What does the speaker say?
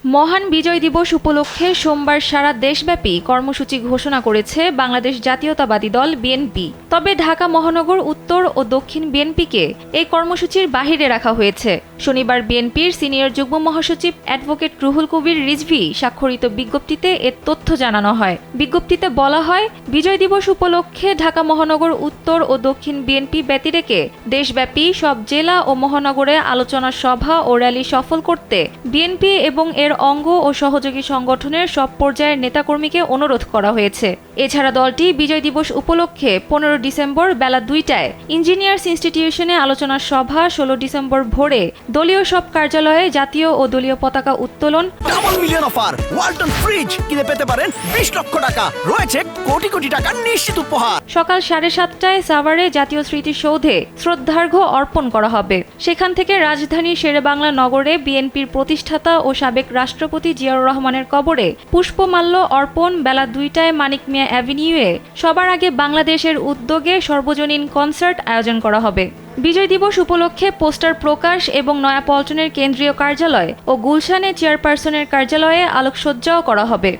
মহান বিজয় দিবস উপলক্ষে সোমবার সারা দেশব্যাপী কর্মসূচি ঘোষণা করেছে বাংলাদেশ জাতীয়তাবাদী দল বিএনপি। তবে ঢাকা মহানগর উত্তর ও দক্ষিণ বিএনপিকে এই কর্মসূচির বাহিরে রাখা হয়েছে। শনিবার বিএনপির সিনিয়র যুগ্ম মহাসচিব অ্যাডভোকেট রুহুল কবির রিজভী স্বাক্ষরিত বিজ্ঞপ্তিতে এ তথ্য জানানো হয়। বিজ্ঞপ্তিতে বলা হয়, বিজয় দিবস উপলক্ষে ঢাকা মহানগর উত্তর ও দক্ষিণ বিএনপি ব্যতি রেখে দেশব্যাপী সব জেলা ও মহানগরে আলোচনা সভা ও র্যালি সফল করতে বিএনপি এবং এর অঙ্গ ও সহযোগী সংগঠনের সব পর্যায়ের নেতাকর্মীকে অনুরোধ করা হয়েছে। এছাড়া দলটি বিজয় দিবস উপলক্ষে 15 ডিসেম্বর বেলা 2টায় ইঞ্জিনিয়ার্স ইনস্টিটিউশনে আলোচনা সভা, 16 ডিসেম্বর ভোরে দলীয় সব কার্যালয়ে জাতীয় ও দলীয় পতাকা উত্তোলন, double million offer Walton fridge কিনে পেতে পারেন 20 লক্ষ টাকা, রয়েছে কোটি কোটি টাকার নিশ্চিত উপহার। সকাল 7:30টায় সাভারে জাতীয় স্মৃতিসৌধে শ্রদ্ধার্ঘ্য অর্পণ করা হবে। সেখান থেকে রাজধানীর শেরেবাংলা নগরে বিএনপির প্রতিষ্ঠাতা ও সাবেক রাষ্ট্রপতি জিয়াউর রহমানের কবরে পুষ্পমাল্য অর্পণ বেলা 2টায় মানিক মিয়া অ্যাভিনিউয়ে সবার আগে বাংলাদেশের উদ্যোগে সর্বজনীন কনসার্ট আয়োজন করা হবে। বিজয় দিবস উপলক্ষে পোস্টার প্রকাশ এবং নয়াপল্টনের কেন্দ্রীয় কার্যালয় ও গুলশানে চেয়ারপারসনের কার্যালয়ে আলোকসজ্জাও করা হবে।